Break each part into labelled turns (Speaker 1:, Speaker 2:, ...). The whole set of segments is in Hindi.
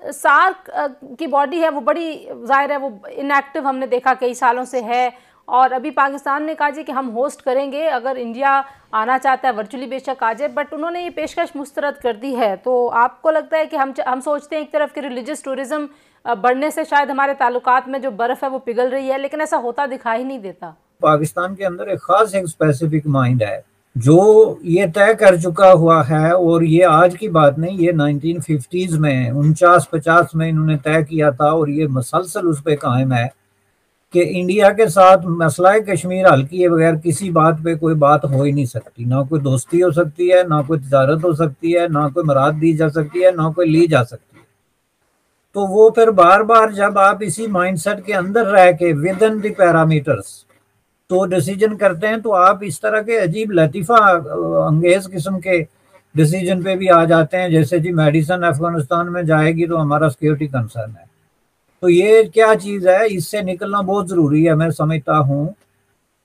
Speaker 1: सार्क की बॉडी है वो बड़ी जाहिर है वो इनएक्टिव हमने देखा कई सालों से है। और अभी पाकिस्तान ने कहा जी कि हम होस्ट करेंगे, अगर इंडिया आना चाहता है वर्चुअली बेशक आ जाए, बट उन्होंने ये पेशकश मुस्तरद कर दी है। तो आपको लगता है कि हम सोचते हैं एक तरफ कि रिलीजियस टूरिज्म बढ़ने से शायद हमारे ताल्लुकात में जो बर्फ़ है वो पिघल रही है, लेकिन ऐसा होता दिखाई नहीं देता।
Speaker 2: पाकिस्तान के अंदर एक खास एक स्पेसिफिक माइंड है जो ये तय कर चुका हुआ है, और ये आज की बात नहीं, ये 1950s में 49-50 में इन्होंने तय किया था और ये मसलसल उस पर कायम है कि इंडिया के साथ मसला कश्मीर हल किए बगैर किसी बात पे कोई बात हो ही नहीं सकती। ना कोई दोस्ती हो सकती है, ना कोई तजारत हो सकती है, ना कोई मुराद दी जा सकती है, ना कोई ली जा सकती है। तो वो फिर बार बार जब आप इसी माइंडसेट के अंदर रह के विद इन द पैरामीटर्स तो डिसीजन करते हैं, तो आप इस तरह के अजीब लतीफ़ा अंगेज किस्म के डिसीजन पे भी आ जाते हैं, जैसे जी मेडिसिन अफगानिस्तान में जाएगी तो हमारा सिक्योरिटी कंसर्न है। तो ये क्या चीज़ है, इससे निकलना बहुत ज़रूरी है मैं समझता हूँ,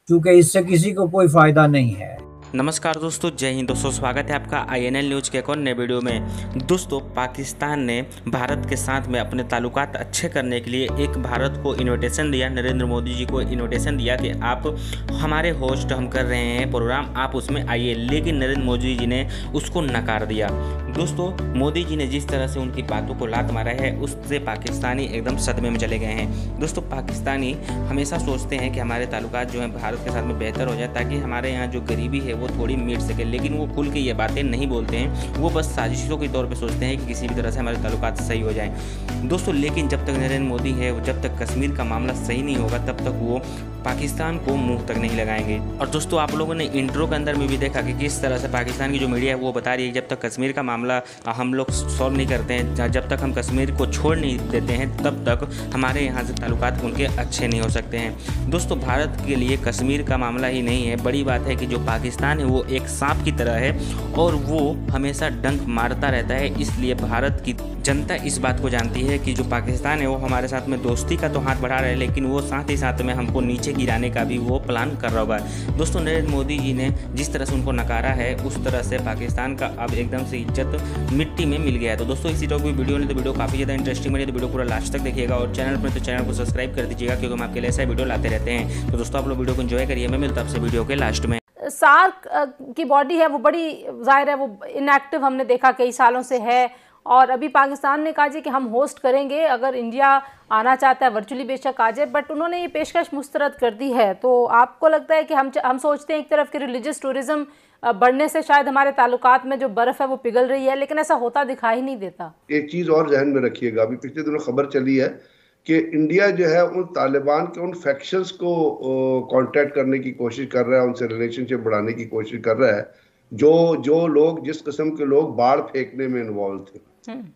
Speaker 2: क्योंकि इससे किसी को कोई फ़ायदा नहीं है।
Speaker 3: नमस्कार दोस्तों, जय हिंद दोस्तों, स्वागत है आपका INL न्यूज़ के एक और नए वीडियो में। दोस्तों, पाकिस्तान ने भारत के साथ में अपने ताल्लुकात अच्छे करने के लिए एक भारत को इनविटेशन दिया, नरेंद्र मोदी जी को इनविटेशन दिया कि आप हमारे होस्ट हम कर रहे हैं प्रोग्राम, आप उसमें आइए। लेकिन नरेंद्र मोदी जी ने उसको नकार दिया। दोस्तों, मोदी जी ने जिस तरह से उनकी बातों को लात मारा है उससे पाकिस्तानी एकदम सदमे में चले गए हैं। दोस्तों, पाकिस्तानी हमेशा सोचते हैं कि हमारे ताल्लुकात जो हैं भारत के साथ में बेहतर हो जाए, ताकि हमारे यहाँ जो गरीबी है वो थोड़ी मिट सके। लेकिन वो खुल के ये बातें नहीं बोलते हैं, वो बस साजिशों के तौर पे सोचते हैं कि किसी भी तरह से हमारे ताल्लुकात सही हो जाएं। दोस्तों, लेकिन जब तक नरेंद्र मोदी है, जब तक कश्मीर का मामला सही नहीं होगा, तब तक वो पाकिस्तान को मुंह तक नहीं लगाएंगे। और दोस्तों, आप लोगों ने इंट्रो के अंदर में भी देखा कि किस तरह से पाकिस्तान की जो मीडिया है वो बता रही है जब तक कश्मीर का मामला हम लोग सॉल्व नहीं करते हैं, जब तक हम कश्मीर को छोड़ नहीं देते हैं, तब तक हमारे यहाँ से ताल्लुकात उनके अच्छे नहीं हो सकते हैं। दोस्तों, भारत के लिए कश्मीर का मामला ही नहीं है, बड़ी बात है कि जो पाकिस्तान है वो एक सांप की तरह है और वो हमेशा डंक मारता रहता है। इसलिए भारत की जनता इस बात को जानती है कि जो पाकिस्तान है वो हमारे साथ में दोस्ती का तो हाथ बढ़ा रहा है, लेकिन वो साथ ही साथ में हमको नीचे गिराने का भी वो प्लान कर रहा होगा। दोस्तों, नरेंद्र मोदी जी ने जिस तरह से उनको नकारा है, उस तरह से पाकिस्तान का अब एकदम से इज्जत मिट्टी में मिल गया है। तो दोस्तों, इसी टॉपिक वीडियो ने तो वीडियो काफ़ी ज़्यादा इंटरेस्टिंग बनी, तो वीडियो पूरा लास्ट तक देखिएगा और चैनल पर तो चैनल को सब्सक्राइब कर दीजिएगा, क्योंकि हम आपके लिए ऐसा वीडियो लाते रहते हैं। तो दोस्तों, आप लोग वीडियो को एंजॉय करिए। मैं मिलता हूं आपसे वीडियो के लास्ट में।
Speaker 1: सार्क की बॉडी है वो बड़ी जाहिर है वो इनएक्टिव हमने देखा कई सालों से है। और अभी पाकिस्तान ने कहा जी कि हम होस्ट करेंगे, अगर इंडिया आना चाहता है वर्चुअली बेशक आ जाए, बट उन्होंने ये पेशकश मुस्तरद कर दी है। तो आपको लगता है कि हम सोचते हैं एक तरफ कि रिलीजियस टूरिज्म बढ़ने से शायद हमारे ताल्लुकात में जो बर्फ़ है वो पिघल रही है, लेकिन ऐसा होता दिखाई नहीं देता।
Speaker 4: एक चीज़ और जहन में रखिएगा, अभी पिछले दिनों खबर चली है कि इंडिया जो है उन तालिबान के उन फैक्शंस को कांटेक्ट करने की कोशिश कर रहा है, उनसे रिलेशनशिप बढ़ाने की कोशिश कर रहा है, जो लोग जिस किस्म के लोग बाढ़ फेंकने में इन्वॉल्व थे।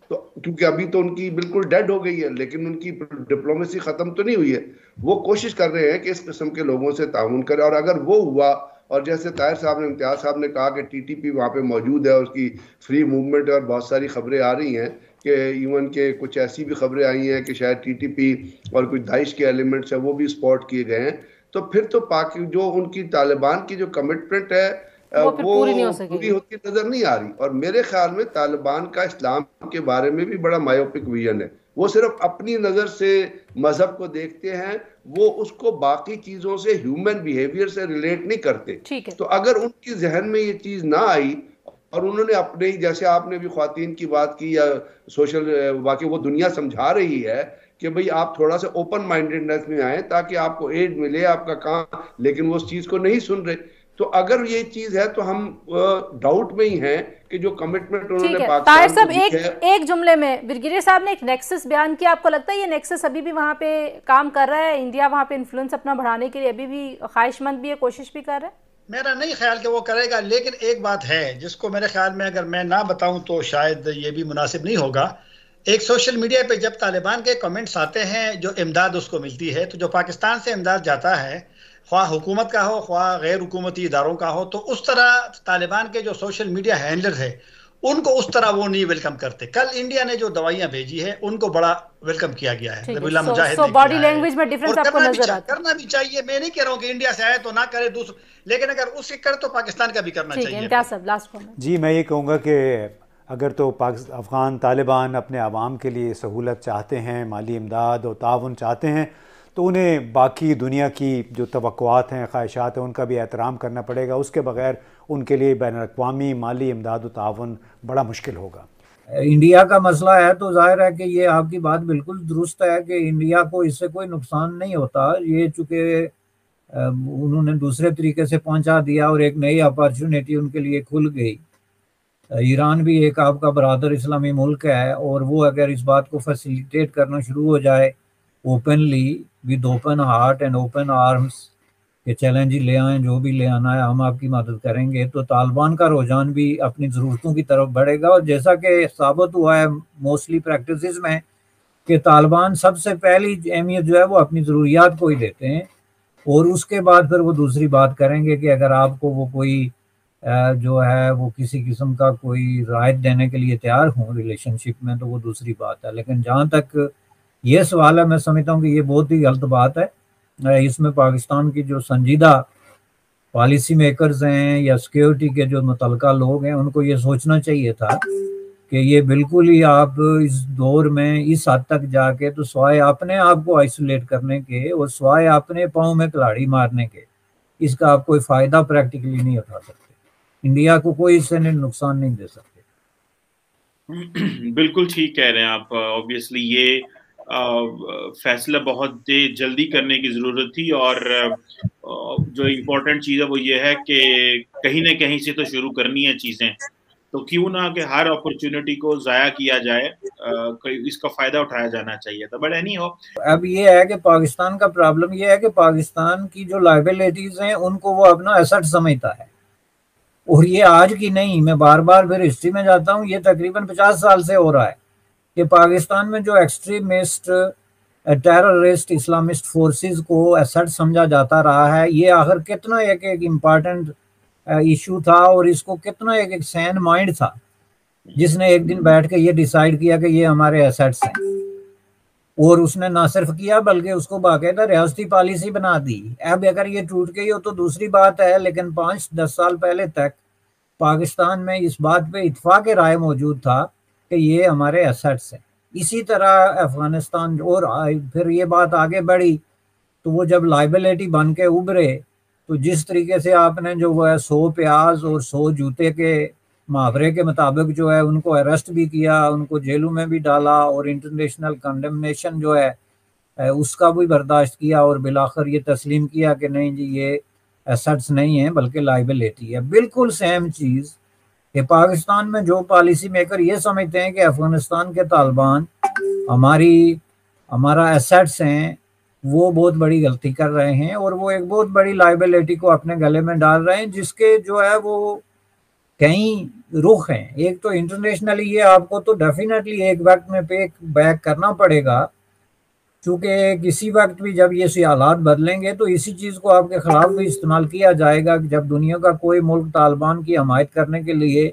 Speaker 4: तो क्योंकि अभी तो उनकी बिल्कुल डेड हो गई है, लेकिन उनकी डिप्लोमेसी खत्म तो नहीं हुई है। वो कोशिश कर रहे हैं कि इस किस्म के लोगों से ताउन करें, और अगर वो हुआ, और जैसे ताहिर साहब ने, इम्तियाज साहब ने कहा कि TTP वहाँ पे मौजूद है, उसकी फ्री मूवमेंट है, और बहुत सारी खबरें आ रही हैं कि इवन के कुछ ऐसी भी खबरें आई हैं कि शायद TTP और कुछ दाइश के एलिमेंट्स हैं वो भी स्पॉट किए गए हैं। तो फिर तो जो उनकी तालिबान की जो कमिटमेंट है वो पूरी होती नजर नहीं आ रही। और मेरे ख्याल में तालिबान का इस्लाम के बारे में भी बड़ा मायोपिक विजन है। वो सिर्फ अपनी नजर से मजहब को देखते हैं, वो उसको बाकी चीजों से, ह्यूमन बिहेवियर से रिलेट नहीं करते। तो अगर उनकी जहन में ये चीज ना आई और उन्होंने अपने, जैसे आपने भी ख्वातीन की बात की या सोशल, वाकई वो दुनिया समझा रही है कि भाई आप थोड़ा सा ओपन माइंडेडनेस में आए ताकि आपको एड मिले, आपका काम, लेकिन वो उस चीज को नहीं सुन रहे। तो अगर ये चीज है तो हम डाउट में ही हैं कि जो कमिटमेंट उन्होंने
Speaker 1: पाकिस्तान को दी है। एक जुमले में ब्रिगेडियर साहब ने एक नेक्सस बयान किया, आपको लगता है ये नेक्सस अभी भी वहाँ पे काम कर रहा है? इंडिया वहाँ पे इन्फ्लुएंस अपना बढ़ाने के लिए अभी भी ख्वाहिशमंद भी है, कोशिश भी कर रहा है?
Speaker 5: मेरा नहीं ख्याल कि वो करेगा, लेकिन एक बात है जिसको मेरे ख्याल में अगर मैं ना बताऊं तो शायद ये भी मुनासिब नहीं होगा। एक सोशल मीडिया पे जब तालिबान के कमेंट्स आते हैं, जो इमदाद उसको मिलती है, तो जो पाकिस्तान से इमदाद जाता है, ख्वाह हुकूमत का हो ख्वाह गैर हुकूमती इदारों का हो, तो उस तरह तालिबान के जो सोशल मीडिया हैंडलर है उनको उस तरह वो नहीं वेलकम करते। कल इंडिया ने जो दवाइयां भेजी है उनको बड़ा वेलकम किया गया है।
Speaker 1: बॉडी लैंग्वेज में डिफरेंस आपको नजर आता है?
Speaker 5: करना भी चाहिए, मैं नहीं कह रहा हूँ कि इंडिया से आए तो ना करे दूसरा, लेकिन अगर उससे करे तो पाकिस्तान का भी करना चाहिए।
Speaker 6: जी, मैं ये कहूँगा कि अगर तो अफ़गान तालिबान अपने आवाम के लिए सहूलत चाहते हैं, माली इमदाद और ताउन चाहते हैं, तो उन्हें बाकी दुनिया की जो तवक्कुआत हैं, ख्वाहिशात हैं, उनका भी एहतराम करना पड़ेगा। उसके बगैर उनके लिए बैनुल-अक़वामी माली इमदाद और ताउन बड़ा मुश्किल होगा।
Speaker 2: इंडिया का मसला है तो जाहिर है कि ये आपकी बात बिल्कुल दुरुस्त है कि इंडिया को इससे कोई नुकसान नहीं होता। ये चूँकि उन्होंने दूसरे तरीके से पहुंचा दिया और एक नई अपॉर्चुनिटी उनके लिए खुल गई। ईरान भी एक आपका बरादर इस्लामी मुल्क है और वो अगर इस बात को फैसिलिटेट करना शुरू हो जाए openly with open heart and open arms के चैलेंज ले आएँ, जो भी ले आना है हम आपकी मदद करेंगे, तो तालिबान का रुझान भी अपनी ज़रूरतों की तरफ बढ़ेगा। और जैसा कि साबित हुआ है मोस्टली प्रैक्टिसेस में कि तालिबान सबसे पहली अहमियत जो है वो अपनी ज़रूरियात को ही देते हैं और उसके बाद फिर वो दूसरी बात करेंगे कि अगर आपको वो कोई जो है वो किसी किस्म का कोई रायत देने के लिए तैयार हों रिलेशनशिप में, तो वो दूसरी बात है। लेकिन जहाँ तक ये सवाल है, मैं समझता हूँ कि ये बहुत ही गलत बात है। इसमें पाकिस्तान की जो संजीदा पॉलिसी मेकर्स हैं या सिक्योरिटी के जो मुतल्लिका लोग हैं उनको ये सोचना चाहिए था कि ये बिल्कुल ही आप इस दौर में इस हद तक जाके तो स्वाय अपने आप को आइसोलेट करने के और स्वाय अपने पाँव में कुल्हाड़ी मारने के, इसका आप कोई फ़ायदा प्रैक्टिकली नहीं उठा सकते। इंडिया को कोई इससे नुकसान नहीं दे सकते।
Speaker 7: बिल्कुल ठीक कह रहे हैं आप। ऑब्वियसली ये फैसला बहुत जल्दी करने की ज़रूरत थी और जो इम्पोर्टेंट चीज़ है वो ये है कि कहीं ना कहीं से तो शुरू करनी है चीज़ें, तो क्यों ना कि हर अपॉर्चुनिटी को ज़ाया किया जाए, इसका फ़ायदा उठाया जाना चाहिए था। बट एनी हो,
Speaker 2: अब ये है कि पाकिस्तान का प्रॉब्लम ये है कि पाकिस्तान की जो लायबिलिटीज़ हैं उनको वो अपना एसेट समझता है और ये आज की नहीं, मैं बार बार फिर हिस्ट्री में जाता हूँ, ये तकरीबन 50 साल से हो रहा है कि पाकिस्तान में जो एक्सट्रीमिस्ट टेररिस्ट इस्लामिस्ट फोर्सेस को एसेट समझा जाता रहा है। ये आखिर कितना एक इम्पॉर्टेंट इशू था और इसको कितना एक सैन माइंड था जिसने एक दिन बैठ के ये डिसाइड किया कि ये हमारे एसेट्स हैं और उसने ना सिर्फ किया बल्कि उसको बाकायदा रियासती पॉलिसी बना दी। अब अगर ये टूट गई हो तो दूसरी बात है, लेकिन 5-10 साल पहले तक पाकिस्तान में इस बात पे इत्फाक राय मौजूद था कि ये हमारे एसेट्स हैं। इसी तरह अफगानिस्तान और फिर ये बात आगे बढ़ी तो वो जब लाइबिलिटी बन के उभरे तो जिस तरीके से आपने जो वो है 100 प्याज और 100 जूते के मुहावरे के मुताबिक जो है उनको अरेस्ट भी किया, उनको जेलों में भी डाला और इंटरनेशनल कंडेमनेशन जो है उसका भी बर्दाश्त किया और बिलाखिर ये तस्लीम किया कि नहीं जी ये एसेट्स नहीं है बल्कि लाइबिलिटी है। बिल्कुल सेम चीज़ कि पाकिस्तान में जो पॉलिसी मेकर ये समझते हैं कि अफगानिस्तान के तालिबान हमारा एसेट्स हैं, वो बहुत बड़ी गलती कर रहे हैं और वो एक बहुत बड़ी लाइबिलिटी को अपने गले में डाल रहे हैं जिसके जो है वो कई रुख हैं। एक तो इंटरनेशनली ये आपको तो डेफिनेटली एक वक्त में पे बैक करना पड़ेगा क्योंकि किसी वक्त भी जब ये हालात बदलेंगे तो इसी चीज़ को आपके ख़िलाफ़ भी इस्तेमाल किया जाएगा कि जब दुनिया का कोई मुल्क तालिबान की हमायत करने के लिए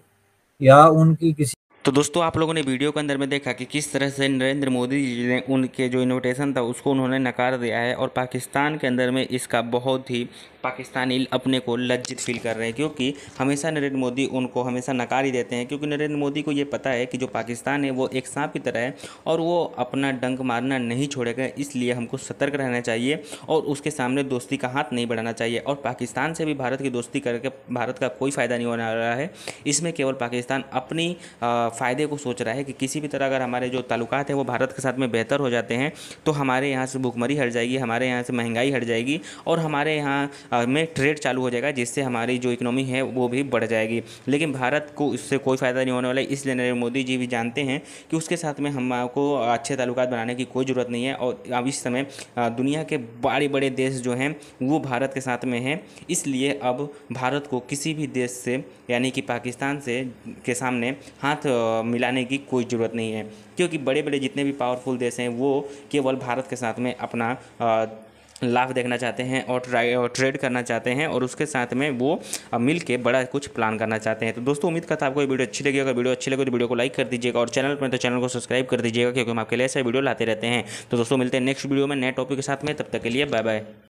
Speaker 2: या उनकी किसी।
Speaker 3: तो दोस्तों आप लोगों ने वीडियो के अंदर में देखा कि किस तरह से नरेंद्र मोदी जी ने उनके जो इन्विटेशन था उसको उन्होंने नकार दिया है और पाकिस्तान के अंदर में इसका बहुत ही पाकिस्तानी अपने को लज्जित फील कर रहे हैं क्योंकि हमेशा नरेंद्र मोदी उनको हमेशा नकार ही देते हैं क्योंकि नरेंद्र मोदी को ये पता है कि जो पाकिस्तान है वो एक सांप की तरह है और वो अपना डंक मारना नहीं छोड़ेगा। इसलिए हमको सतर्क रहना चाहिए और उसके सामने दोस्ती का हाथ नहीं बढ़ाना चाहिए और पाकिस्तान से भी भारत की दोस्ती करके भारत का कोई फ़ायदा नहीं होने वाला है। इसमें केवल पाकिस्तान अपनी फ़ायदे को सोच रहा है कि किसी भी तरह अगर हमारे जो ताल्लुकात हैं वो भारत के साथ में बेहतर हो जाते हैं तो हमारे यहाँ से भुखमरी हट जाएगी, हमारे यहाँ से महंगाई हट जाएगी और हमारे यहाँ में ट्रेड चालू हो जाएगा जिससे हमारी जो इकोनॉमी है वो भी बढ़ जाएगी। लेकिन भारत को इससे कोई फ़ायदा नहीं होने वाला है। इसलिए नरेंद्र मोदी जी भी जानते हैं कि उसके साथ में हमको अच्छे ताल्लुकात बनाने की कोई ज़रूरत नहीं है और अब इस समय दुनिया के बड़े बड़े देश जो हैं वो भारत के साथ में हैं। इसलिए अब भारत को किसी भी देश से यानी कि पाकिस्तान से के सामने हाथ मिलाने की कोई ज़रूरत नहीं है क्योंकि बड़े बड़े जितने भी पावरफुल देश हैं वो केवल भारत के साथ में अपना लाभ देखना चाहते हैं और ट्रेड करना चाहते हैं और उसके साथ में वो मिल के बड़ा कुछ प्लान करना चाहते हैं। तो दोस्तों उम्मीद करता आपको ये वीडियो अच्छी लगी। अगर वीडियो अच्छी लगे तो वीडियो को लाइक कर दीजिएगा और चैनल पर तो चैनल को सब्सक्राइब कर दीजिएगा क्योंकि हम आपके लिए ऐसे वीडियो लाते रहते हैं। तो दोस्तों मिलते हैं नेक्स्ट वीडियो में नए टॉपिक के साथ में, तब तक के लिए बाय बाय।